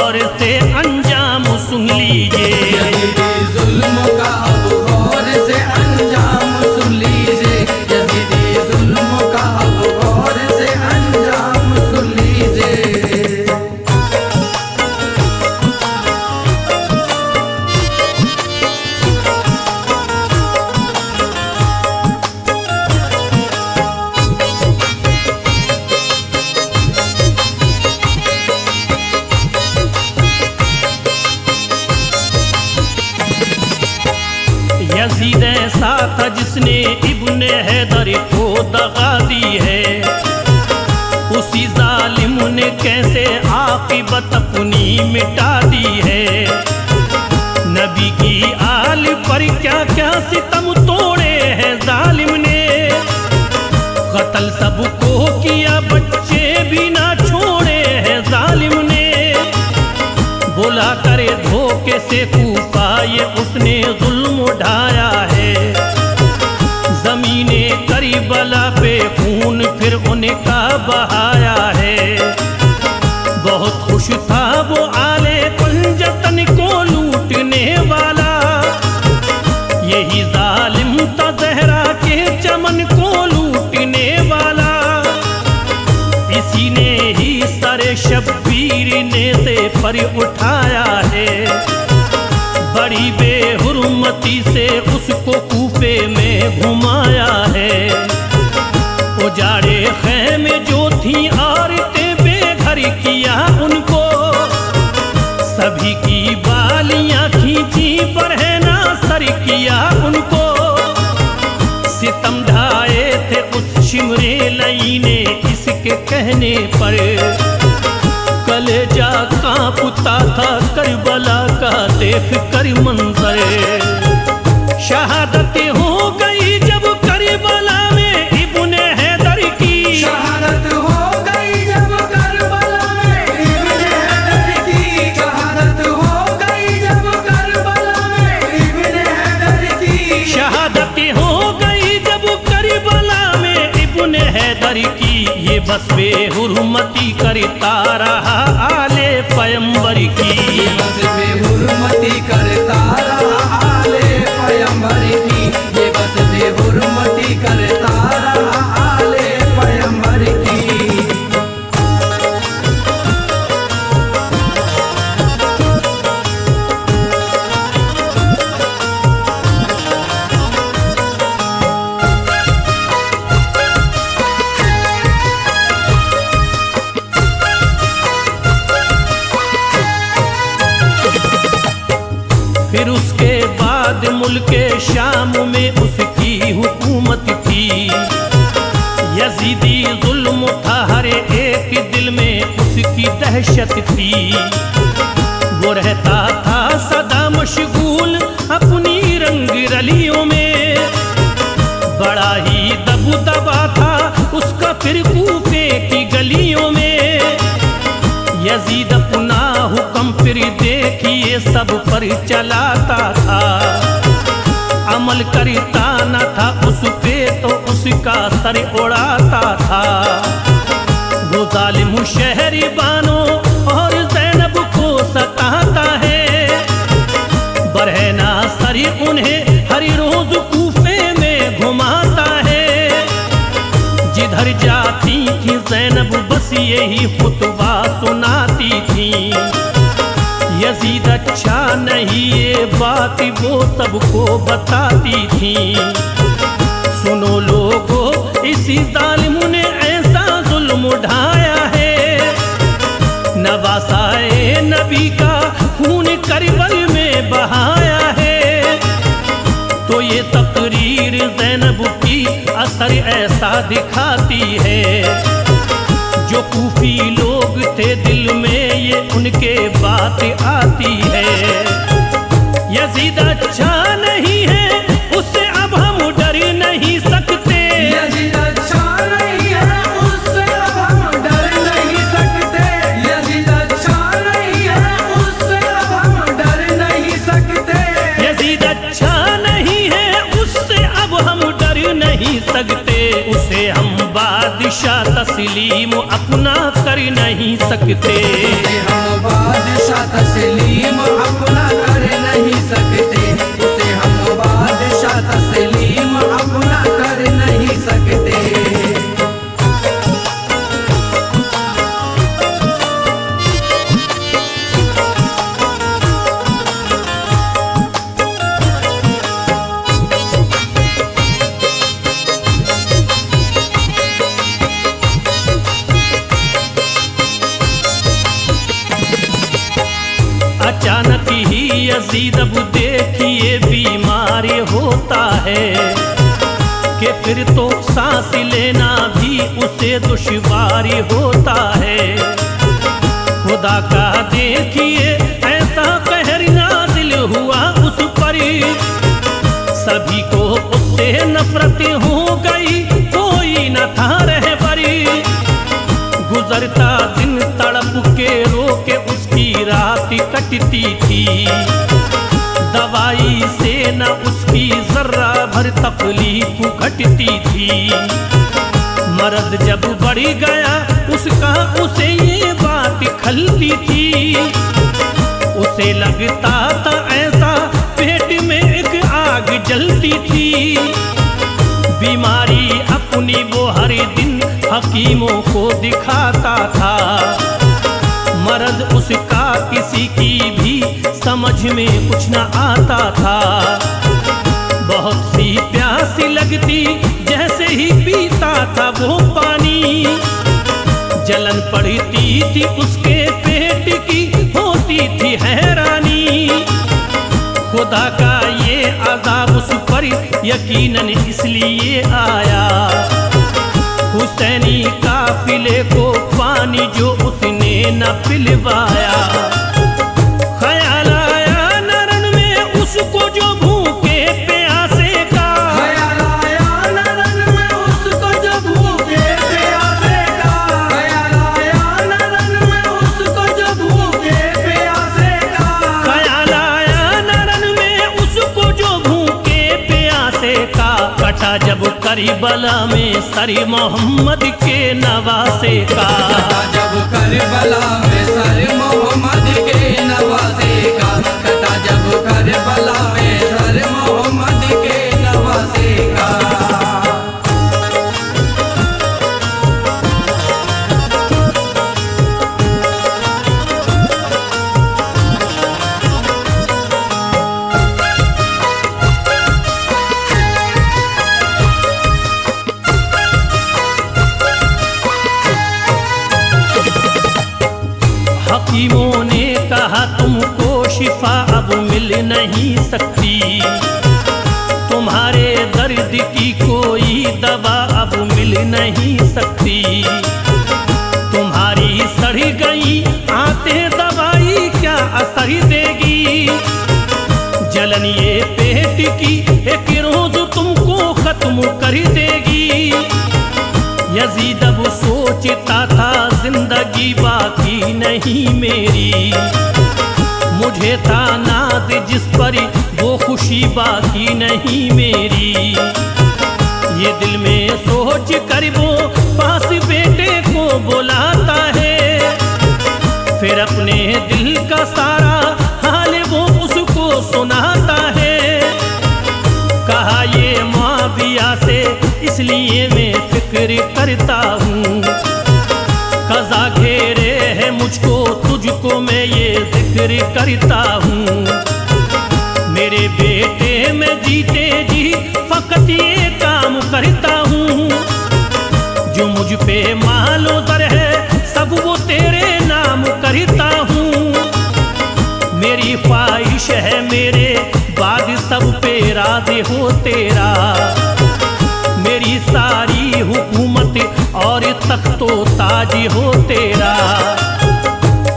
गौर से अंजाम सुन लीजिए। जुल्म का अब गौर से अंजाम सुन लीजिए, यजीदी जुल्म का अब गौर से अंजाम सुन लीजिए। यजीद ऐसा था जिसने इब्ने हैदर को दगा दी है, उसी जालिम ने कैसे आकिबत अपनी मिटा दी है। नबी की आल पर क्या क्या सितम तोड़े हैं जालिम ने, कत्ल सबको किया बच्चे भी ना छोड़े हैं जालिम ने। बोला करे धोखे से कूफा ये उसने जुल्म उठाया है, जमीने करबला पे खून फिर उनका बहाया है। बहुत खुश था वो आले पंजतन को लूटने वाला, यही जालिम था ज़हरा के चमन को लूटने वाला। इसी ने ही सरे शब्बीर ने से पर उठाया है, बड़ी बेहुरमती से उसको कूफे में घुमाया है। उजाड़े खैमे जो थी औरतें बेघर किया उनको, सभी की बालियां खींची पर है ना सर किया उनको। सितम ढाए थे उस शिमरे लई ने इसके कहने पर, कलेजा कांपता था करबला का देख कर मंजर। शहादत हो गई जब करबला में इब्ने हैदर की, शहादत हो गई जब करबला में इब्ने हैदर की, शहादत हो गई जब करबला में इब्ने हैदर की, शहादत हो गई जब करबला में इब्ने हैदर की। ये बस बेहुरमती करता रहा आले पैगंबर की, ये बस बेहुरमती करता रहा आले पैगंबर की, ये बस बेहुरमती करता रहा आले पैगंबर की। फिर उसके बाद मुल्के शाम में उसकी हुकूमत थी। यजीदी जुल्म था हर एक दिल में उसकी दहशत थी। वो रहता था सदा मशगूल अपनी रंग रलियों में, बड़ा ही दबदबा था उसका फिर कूफे की गलियों में। यजीद अपना हुक्म फिर देखिए सब पर चलाता था, अमल करता न था उस पे तो उसका सर उड़ाता था। वो जालिम शहरी बानो और ज़ैनब को सताता है, बरहना सरी उन्हें हर रोज कूफे में घुमाता है। जिधर जाती थी ज़ैनब बस यही खुतबा सुनाती थी, यजीद अच्छा नहीं ये बात वो सबको बताती थी। सुनो लोगो इसी जालिम ने ऐसा जुल्म ढाया है, नवासाए नबी का खून करबल में बहाया है। तो ये तकरीर ज़ैनब की असर ऐसा दिखाती है, जो कूफी लोग थे दिल में ये उनके बात आती है। यजीद अच्छा नहीं है उससे अब हम डर नहीं सकते, यजीद अच्छा नहीं है उससे अब हम डर नहीं सकते, यजीद अच्छा नहीं है उससे अब हम डर नहीं सकते, यजीद अच्छा नहीं है उससे अब हम डर नहीं सकते। उसे हम बार बादशाह तस्लीम अपना कर नहीं सकते। उसे हम बादशाह तस्लीम अपना कर नहीं सकते। उसे हम बादशाह तस्लीम अपना कर नहीं सकते। अचानक ही यजीद अब देखिए बीमार होता है कि फिर तो सांस लेना भी उसे दुश्वार होता है। खुदा का देखिए ऐसा कहर नाजिल हुआ उस पर, सभी को उससे नफरत हो गई, कोई न था रहबरी। गुजरता दिन तड़प के रोके उसकी रात कटती थी, दवाई से न उसकी जर्रा भर तकलीफ घटती थी। मर्द जब बढ़ गया उसका उसे ये बात खलती थी, उसे लगता था ऐसा पेट में एक आग जलती थी। बीमारी अपनी वो हर दिन हकीमों को दिखाता था, मर्द उसका किसी की भी समझ में कुछ न आता था। बहुत सी प्यास लगती जैसे ही पीता था वो पानी, जलन पड़ती थी उसके पेट की, होती थी हैरानी। खुदा का ये अज़ाब उस पर यकीनन इसलिए आया, हुसैनी काफिले को पानी जो उसने न पिलवाया। ख्याल आया नरन में उसको जो भूखे प्यासे का, ख्याल आया नरन में उसको जो भूखे प्यासे का, ख्याल आया नरन में उसको जो भूखे प्यासे का, ख्याल आया नरन में उसको जो भूखे प्यासे का। कटा जब करबला में सर मोहम्मद के नवासे का, कटा जब करबला में सर मोहम्मद के नवासे का, कटा जब करबला में सर मोहम्मद के नवासे का। हकीमों ने कहा तुमको शिफा अब मिल नहीं सकती, तुम्हारे दर्द की कोई दवा अब मिल नहीं सकती। तुम्हारी सड़ गई आंतें दवाई क्या असर देगी, जलन ये पेट की एक रोज तुमको खत्म कर देगी। यजीद अब सोचता था जिंदगी बाकी नहीं मेरी, मुझे था नाज जिस पर वो खुशी बाकी नहीं मेरी। ये दिल में सोच कर वो पास बेटे को बुलाता है, फिर अपने दिल का सारा हाल वो उसको सुनाता है। कहा ये मुआविया से इसलिए मैं फिक्र करता हूँ, कज़ा घेरे है मुझको तुझको मैं ये जिक्र करता हूँ। मेरे बेटे मैं जीते जी फकत ये काम करता हूँ, जो मुझ पे मालो दर है सब वो तेरे नाम करता हूँ। मेरी ख्वाहिश है मेरे बाद सब पे राज़ी हो तेरा, मेरी सारी हुकूमत और तख्तो ताज हो तेरा।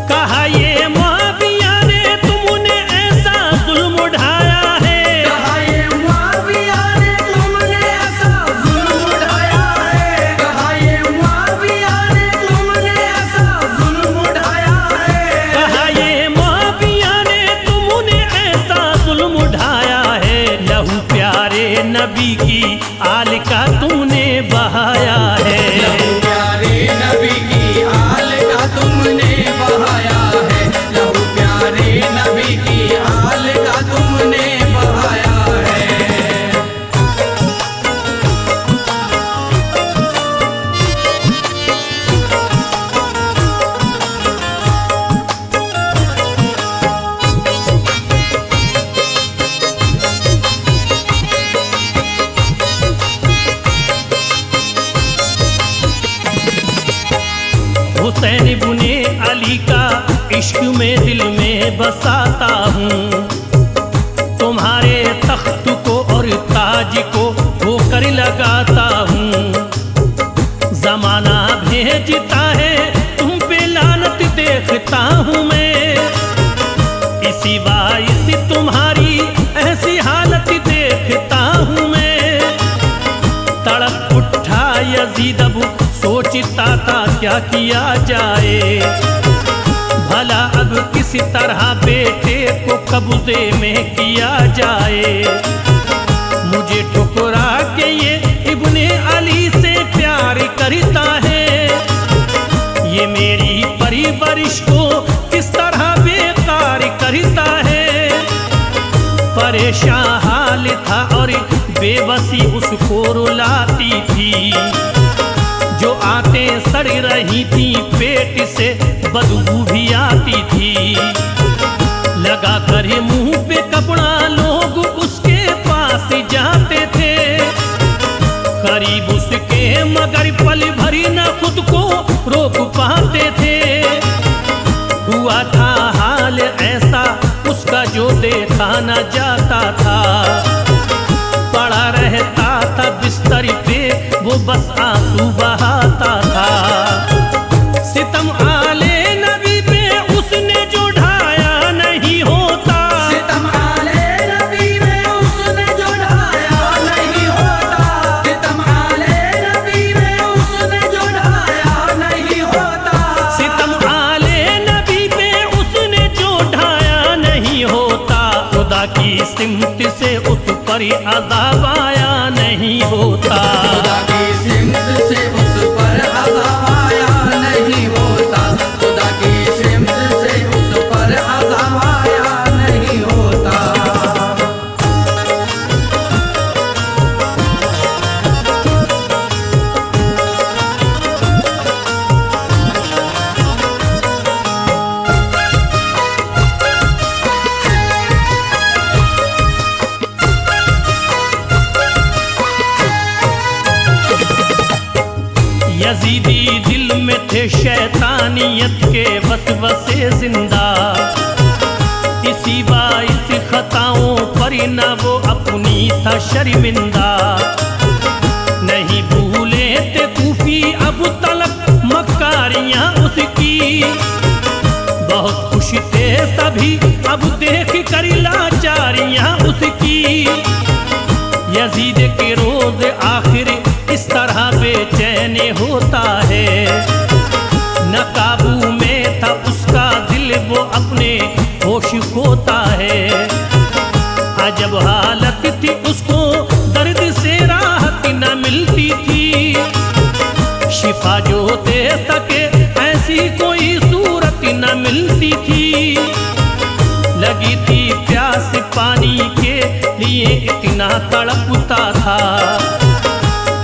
कहा ये मुआविया ने तुमने ऐसा जुल्म उठाया है, कहा ये मुआविया ने तुमने ऐसा जुल्म उठाया है, कहा ये मुआविया ने तुमने ऐसा जुल्म उठाया है, कहा ये मुआविया ने तुमने ऐसा जुल्म उठाया है। लहू प्यारे नबी की आल का तुमने बहाया है। हुसैन इब्ने अली का इश्क में दिल में बसाता हूँ। तुम्हारे तख्त को और ताज को होकर लगाता हूँ। जमाना भेजता है तुम पे लानत देखता हूँ मैं, इसी बाइस तुम्हारी ऐसी हालत देखता हूँ मैं। तड़प उठा यजीद अब सोचता था क्या किया जाए, भला अब किस तरह बेटे को कब्जे में किया जाए। मुझे ठुकरा के ये इब्ने अली से प्यार करता है, ये मेरी परवरिश को किस तरह बेकार करता है। परेशान हाल था और बेबसी उसको रुलाती थी, जो आते सड़ रही थी पेट से बदबू भी आती थी। लगा कर मुंह पे कपड़ा लोग उसके पास जाते थे, करीब उसके मगर पल भरी न खुद को रोक पाते थे। हुआ था हाल ऐसा उसका जो देखा न जाता था, पड़ा रहता था बिस्तर पे वो बस आंसू बहाता था। सितम आले नबी पे उसने जो ढाया नहीं होता, सितम आले नबी में उसने जो ढाया नहीं होता, सितम आले नबी में उसने जो ढाया नहीं होता, सितम आले नबी पे उसने जो ढाया नहीं होता। खुदा की सिमत से उस पर अज़ाब आया नहीं होता, खुदा की सिमत से उस पर अज़ाब आया नहीं होता, खुदा की सिमत से उस पर अज़ाब आया नहीं होता। यजीदी दिल में थे शैतानियत के वसवसे जिंदा, इसी बाइस खताओं पर न वो अपनी था शर्मिंदा। नहीं भूले थे कूफी अब तलक मकारियां उसकी, बहुत खुश थे सभी अब देख कर लाचारियां उसकी। यजीद के रोज आखिर इस तरह बेचैन होता है, न काबू में था उसका दिल वो अपने होश खोता है। अजब हालत थी उसको दर्द से राहत न मिलती थी, शिफा जो दे सके ऐसी कोई सूरत न मिलती थी। लगी थी प्यास पानी के लिए इतना तड़पता था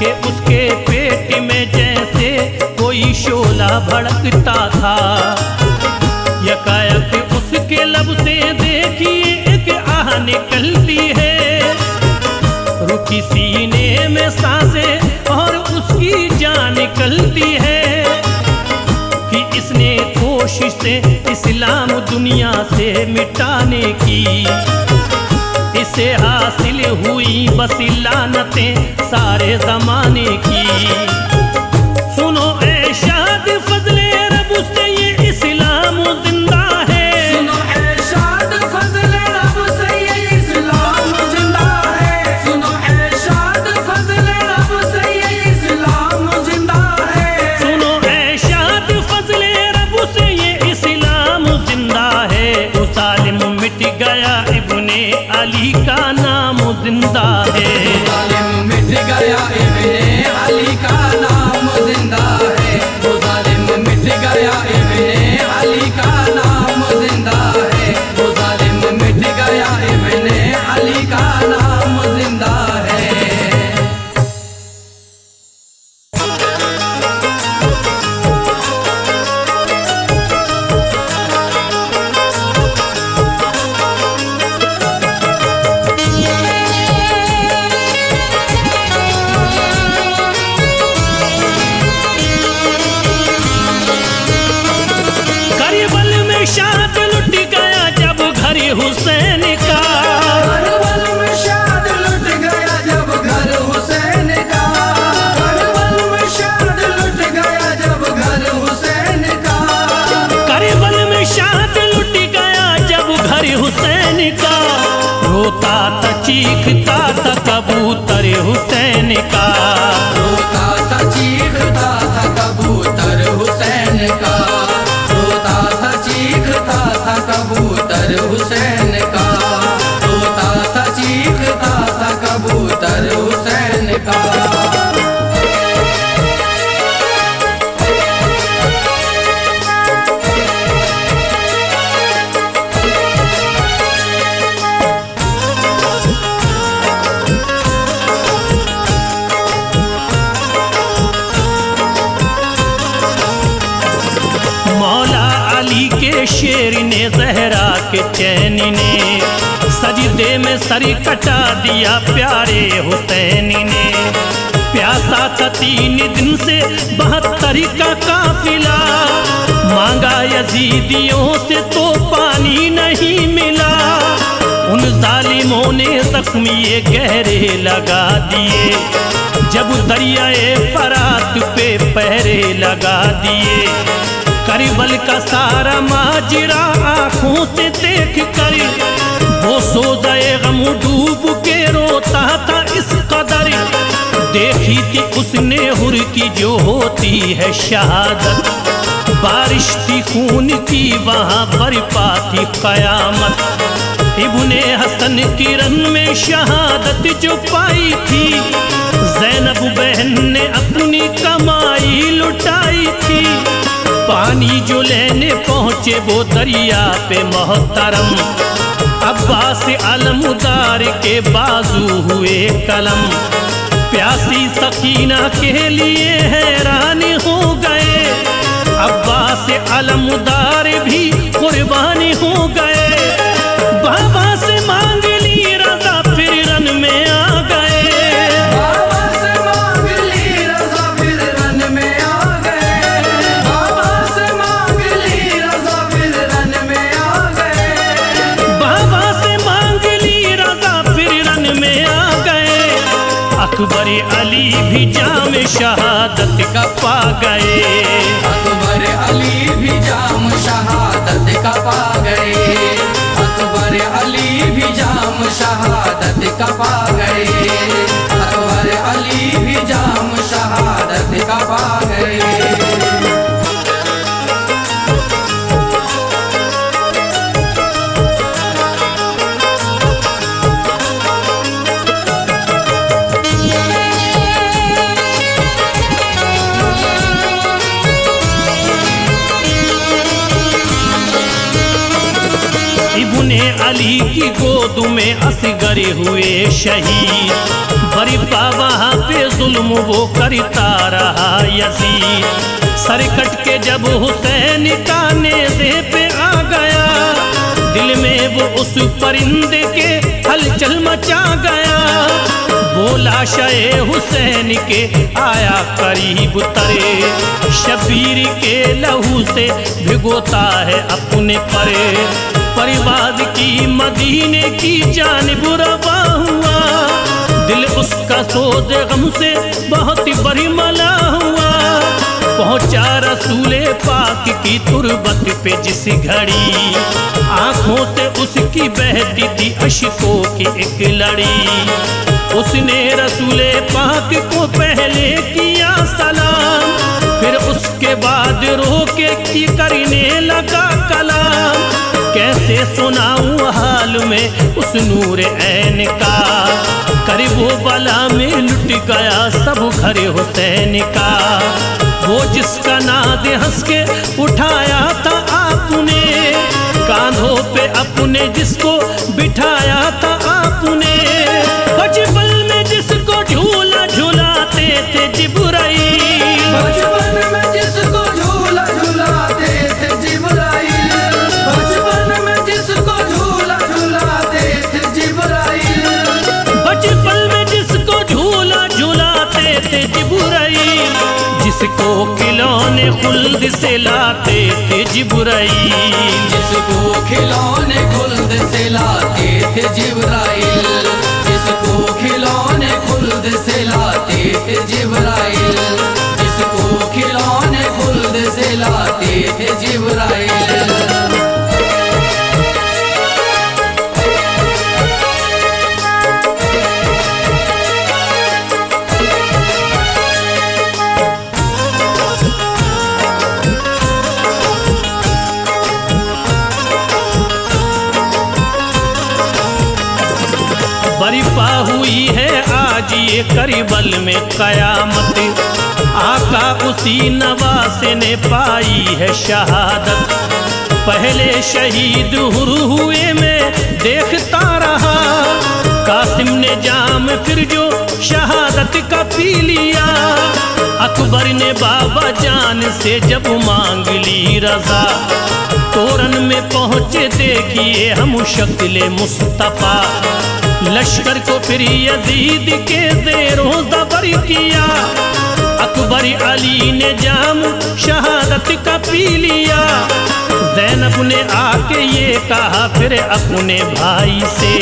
कि उसके पेट में जैसे कोई शोला भड़कता था। यकायक उसके लब से देखिए एक आह निकलती है, रुकी सीने में सांसें और उसकी जान निकलती है कि इसने कोशिश से इस्लाम दुनिया से मिटाने की, इसे हासिल हुई बस लानतें सारे जमाने की। सुनो ऐ शाद फजले रब से ये इस्लाम जिंदा है, सुनो ऐ शाद फजले रब से ये इस्लाम जिंदा है, सुनो ऐ शाद फजले रब से ये इस्लाम जिंदा है, सुनो ऐ शाद फजले रब से ये इस्लाम जिंदा है। वो जालिम मिट गया इब्ने अली का नाम जिंदा है, जालिम मिट गया इब्ने अली का नाम जिंदा है, वो जालिम मिट गया इब्ने अली का नाम जिंदा है, वो जालिम मिट गया इब्ने अली का नाम जिंदा है। रोता था चीखता था कबूतर हुसैन का, रोता था चीखता था कबूतर हुसैन का, रोता था चीखता था कबूतर हुसैन का, रोता था चीखता था कबूतर हुसैन का। शेर ने जहरा के चैन ने सजदे में सर कटा दिया प्यारे हुसैन ने। प्यासा था 3 दिन से 72 का काफिला, मांगा यजीदियों से तो पानी नहीं मिला। उन जालिमों ने जख्मी ये गहरे लगा दिए, जब दरियाए फरात पे पहरे लगा दिए। करबल का सारा माजरा आंखों से देख कर वो सोज़े गम डूब के रोता था इस कदर। देखी थी उसने हुर की जो होती है शहादत, बारिश थी खून की वहाँ बरपा थी कयामत। इब्ने हसन की रन में शहादत जो पाई थी, ज़ैनब बहन ने अपनी कमाई लुटाई थी। पानी जो लेने पहुँचे वो दरिया पे मोहतरम, अब्बास अलमुदार के बाजू हुए कलम। प्यासी सकीना के लिए हैरान हो गए, अब्बास अलमुदार भी कुर्बान हो गए। बाबा से मांग ली रज़ा फिर रन में आ गए, बाबा से मांग ली रज़ा फिर रन में आ गए, बाबा से मांग ली रज़ा फिर रन में आ गए, बाबा से मांग ली रज़ा फिर रन में आ गए। अकबर अली भी जाम शहादत का पा गए, अकबर अली भी जाम शहादत का पा गए, अकबर अली भी जाम शहादत का पा गए, अकबर अली भी जाम शहादत का पा गए। इब्ने अली की गोद में असगर हुए शहीद, बरिपा वहाँ पे जुल्म वो करता रहा यजीद। सरकट के जब हुसैन का नेज़े पे आ गया, दिल में वो उस परिंदे के हलचल मचा गया। बोला शे हुसैन के आया करीब तरे, शबीर के लहू से भिगोता है अपने परे। परिवाद की मदीने की जानिब रवा हुआ, दिल उसका सोज़े गम से बहुत बरिमला हुआ। पहुंचा रसूले पाक की तुरबत पे जिस घड़ी, आंखों से उसकी बहती थी अश्कों की एक लड़ी। उसने रसूले पाक को पहले किया सलाम, फिर उसके बाद रोके की करने लगा कलाम। कैसे सुनाऊं हाल में उस नूर ऐन का, करीबो बला में लुट गया सब घर हुसैन का। वो जिसका नाद हंस के उठाया था आपने, कांधों पे अपने जिसको बिठाया था आपने। बचपन में जिसको झूला झूलाते थे जिब्राइल, बचपन में जिसको झूला झूलाते थे जिब्राइल, बचपन में जिसको झूला झूलाते थे जिब्राइल, बचपन में जिसको झूला झूलाते थे जिब्राइल। जिसको खिलौने खुल्द से लाते थे जिब्राइल, जिसको खिलौने खुल्द से लाते थे जिब्राइल, जिसको खिलौने खुल्द से लाते थे जिब्राइल, जिसको खिलौने खुल्द से लाते थे जिब्राइल। बरिपा हुई है आज ये करबल में कयामत, आका उसी नवासे ने पाई है शहादत। पहले शहीद हुए मैं देखता रहा, कासिम ने जाम फिर जो शहादत का पी लिया। अकबर ने बाबा जान से जब मांग ली रजा, तोरन में पहुंचे देखिए हम शक्ल मुस्तफा। लश्कर को फिर यजीद के ज़ेरों ज़बर किया, अकबर अली ने जाम शहादत का पी लिया। ज़ैनब ने आके ये कहा फिर अपने भाई से,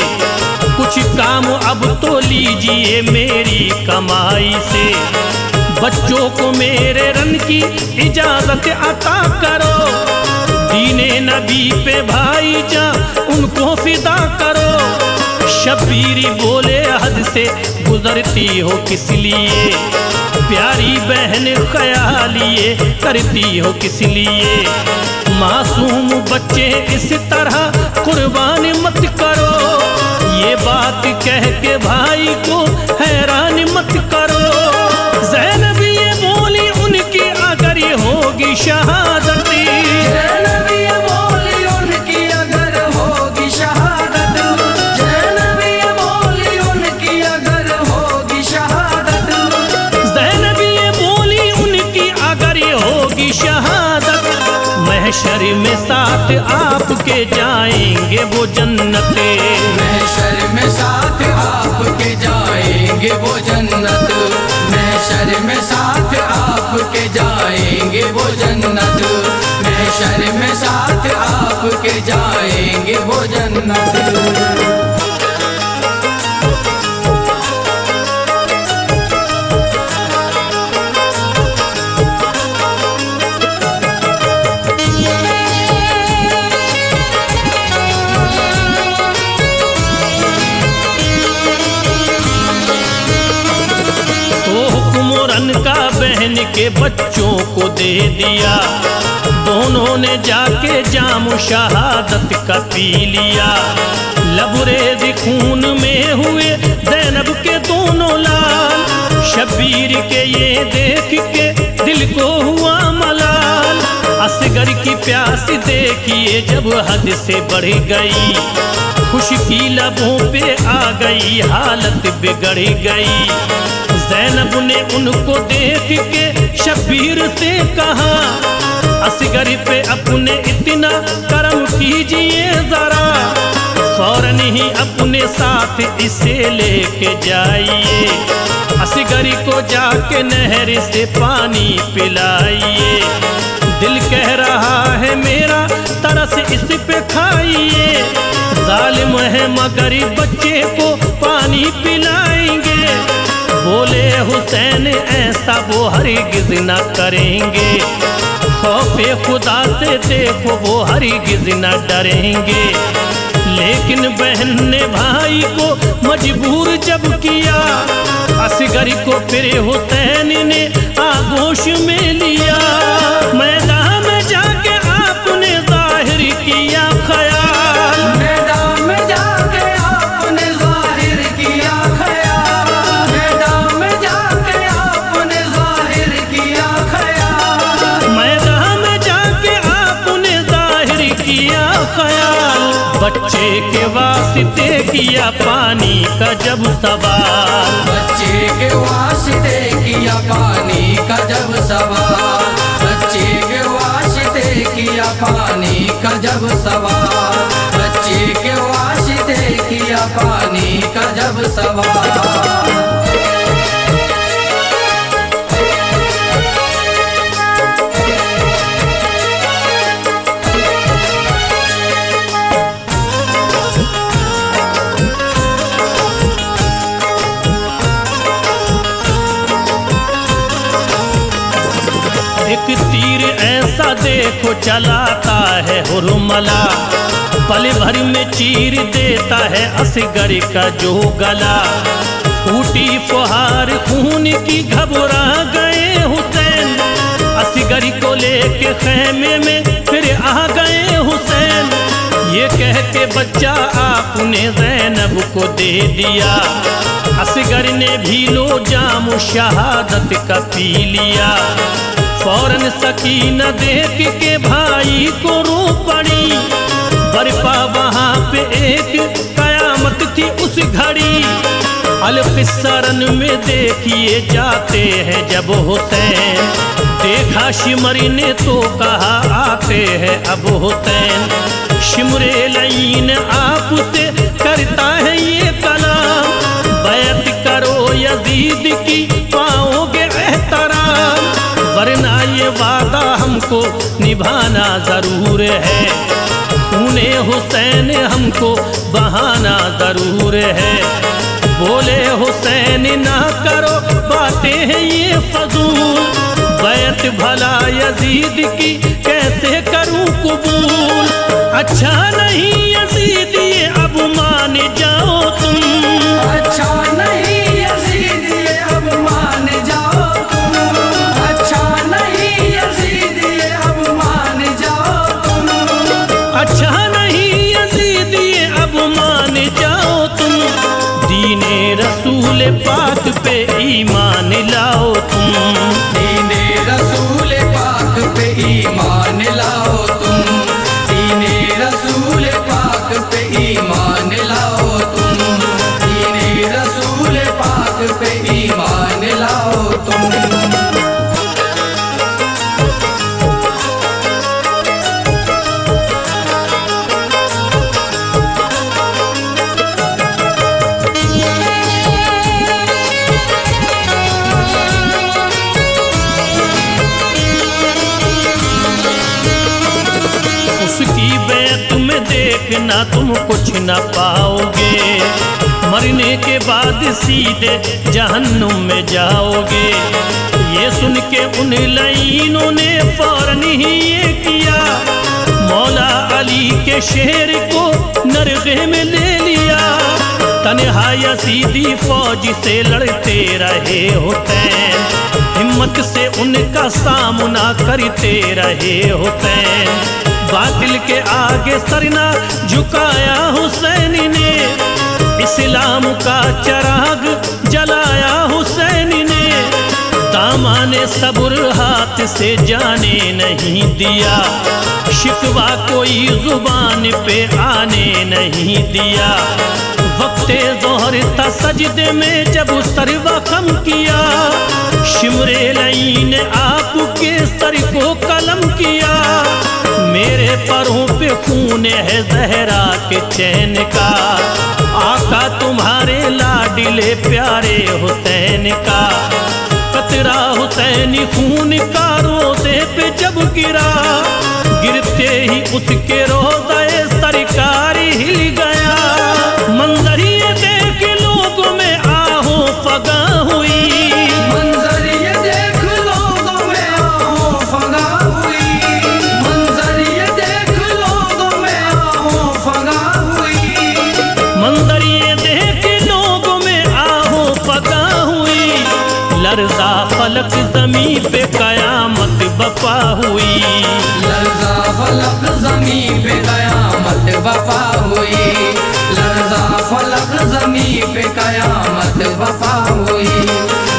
कुछ काम अब तो लीजिए मेरी कमाई से। बच्चों को मेरे रन की इजाजत अता करो, दीने नबी पे भाई जा उनको फिदा करो। शब्बीरी बोले हद से गुजरती हो किस लिए, प्यारी बहन ख्याल ये करती हो किस लिए। मासूम बच्चे इस तरह कुर्बान मत करो, ये बात कह के भाई को हैरान मत करो। ज़ैनब ये बोली उनकी अगर ये होगी शहादत, ज़ैनब ये बोली उनकी अगर होगी शहादत, ज़ैनब ये बोली उनकी अगर होगी शहादत, ज़ैनब ये बोली उनकी अगर ये होगी शहादत। महशर में साथ आपके जाएंगे वो जन्नते, महशर में साथ आपके जाएंगे वो जन्नत, महशर में साथ आपके जाएंगे वो जन्नत, महशर में साथ आपके जाएंगे वो जन्नत। का बहन के बच्चों को दे दिया, दोनों ने जाके जाम शहादत का पी लिया। लबरेज खून में हुए ज़ैनब के दोनों लाल, शब्बीर के ये देख के दिल को हुआ मलाल। असगर की प्यास देखिए जब हद से बढ़ गई, खुशकी लबों पे आ गई हालत बिगड़ गई। ज़ैनब ने उनको देख के शब्बीर से कहा, असगर पे अपने इतना करम कीजिए जरा, फौरन ही अपने साथ इसे लेके जाइए। असगर को जाके नहर से पानी पिलाइए, दिल कह रहा है मेरा तरस इस पे खाइए। जालिम है मगर बच्चे को पानी पिलाएंगे, बोले हुसैन ऐसा वो हरगिज़ न करेंगे। खौफे खुदा से देखो वो हरगिज़ न डरेंगे। लेकिन बहन ने भाई को मजबूर जब किया, असगर को फिर हुसैन ने आगोश में लिया। मैदान में जाके आपने जाहिर किया ख्याल, मैदान में जाके आपने जाहिर किया ख्याल, मैदान में जाके आपने जाहिर किया ख्याल, मैदान में जाके आपने जाहिर किया ख्याल। बच्चे के वास्ते किया पानी का जब सवाल, बच्चे के वास्ते किया पानी का जब सवाल, बच्चे के वास्ते किया पानी का जब सवाल, बच्चे के वास्ते किया पानी का जब सवाल। एक तीर ऐसा देखो चलाता है हुरमला, पल भर में चीर देता है असगर का जो गला। फूटी फुहार खून की घबरा गए हुसैन, असगर को लेके खैमे में फिर आ गए हुसैन। ये कह के बच्चा आपने ज़ैनब को दे दिया। असगर ने भी लो जाम शहादत का पी लिया। फौरन सकीना देख के भाई को रो पड़ी। बरपा वहाँ पे एक कयामत थी उस घड़ी। अलकिस्सरन में देखिए जाते हैं जब हुसैन। देखा शिमरी ने तो कहा आते हैं अब हुसैन। शिमरे लईन आपसे करता है ये कलाम। बैत करो यजीद की पाओगे एहतराम। वरना ये वादा हमको निभाना जरूर है। खूने हुसैन हमको बहाना जरूर है। बोले हुसैन ना करो बातें हैं ये फजूल। बैत भला यजीद की कैसे करूं कबूल। अच्छा नहीं यजीद ये अब मान जाओ तुम। अच्छा नहीं यजीद ये अब मान जाओ तुम। अच्छा नहीं यजीद ये अब मान जाओ तुम। अच्छा नहीं यजीद ये अब मान जाओ तुम। दीने रसूल पाक पे ईमान लाओ तुम। दीने रसूल पाक पे ईमान लाओ तुम। दीने रसूल पाक पे ईमान लाओ तुम। दीने रसूल पाक पे ईमान लाओ तुम। उसकी बैत में देखना तुम कुछ न पाओगे। मरने के बाद सीधे जहन्नुम में जाओगे। ये सुन के उन लईनों ने फौरन ही ये किया। मौला अली के शेर को नरगे में ले लिया। तन्हा यजीदी फौज से लड़ते रहे हुसैन। हिम्मत से उनका सामना करते रहे हुसैन। बातिल के आगे सरना झुकाया हुसैन ने। इस्लाम का चिराग जलाया हुसैन ने। दामाने सब्र हाथ से जाने नहीं दिया। शिकवा कोई जुबान पे आने नहीं दिया। वक्ते ज़ोहर था सजदे में जब सरवा कम किया। शिमरे लईन आपके सर को कलम किया। मेरे परों पे खून है ज़हरा के चैन का। आका तुम्हारे लाडिले प्यारे हुसैन का। कतरा हुसैनी खून का रोज़े पे जब गिरा। गिरते ही उसके रोज़े सरकार हिल गया। मंजर ये देख लोगों में आहो फगा हुई। मंजर ये देख लोगों में आहो फगा हुई। मंजर ये देख लोगों में आहो फगा हुई। मंजर ये देख लोगों में आहो फगा हुई। लर्जा फलक ज़मीं पे कयामत बपा हुई। लर्जा फलक ज़मीं पे कयामत बपा हुई। लर्जा फलक ज़मीं पे कयामत बपा हुई।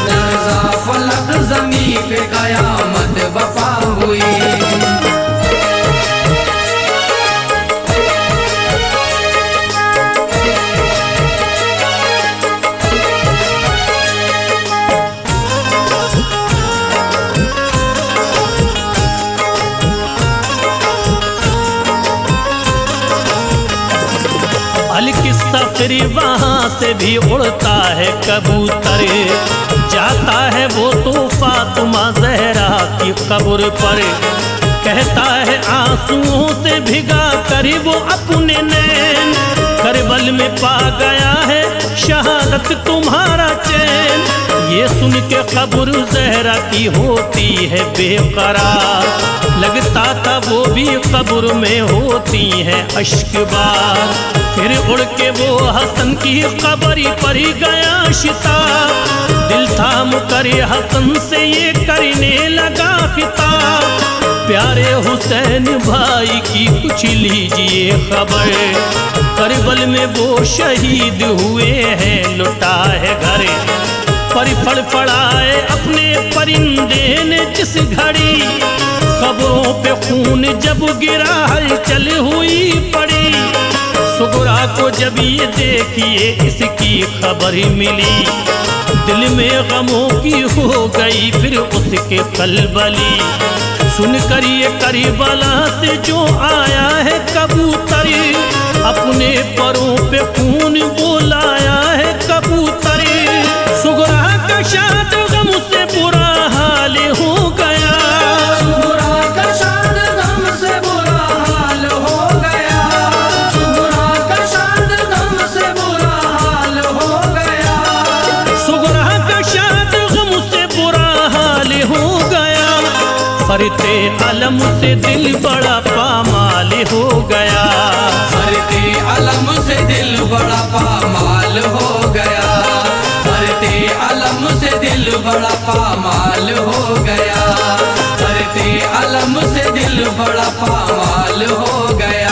लर्जा फलक ज़मीं पे कयामत बपा हुई। अलकिस्सा फिर वहाँ से भी उड़ता है कबूतर। जाता है वो तो फातिमा ज़हरा की कब्र पर। कहता है आंसुओं से भिगा कर वो अपने नैन। करबल में पा गया है शहादत तुम्हारा चैन। ये सुन के कब्र ज़हरा की होती है बेकरार। लगता था वो भी कब्र में होती हैं अश्कबार। फिर उड़ के वो हसन की कब्र पर गया शिताब। दिल थाम कर हसन से ये करने लगा खिताब। प्यारे हुसैन भाई की कुछ लीजिए खबर, करबल में वो शहीद हुए हैं, लुटा है घर। पर फड़फड़ाए अपने परिंदे ने जिस घड़ी, खबरों पे खून जब गिरा हलचल हुई पड़ी। सुगरा को जब ये देखिए इसकी खबर मिली, दिल में गमों की हो गई फिर उसके कलबली। सुनकर ये करबला से जो आया है कबूतर, अपने परों पे खून बोलाया है कबूतर। सुगरा का शाद गम से बुरा हाल हो गया, सुगरा का शाद गम से बुरा हाल हो गया, सुगरा का शाद गम से बुरा हाल हो गया, सुगरा का शाद गम से बुरा हाल हो गया। फरते अलम से दिल बड़ा पामाल हो गया, फरते अलम से दिल बड़ा पामाल हो गया, फरते अलम से दिल बड़ा पामाल हो गया, फरते अलम से दिल बड़ा पामाल हो गया।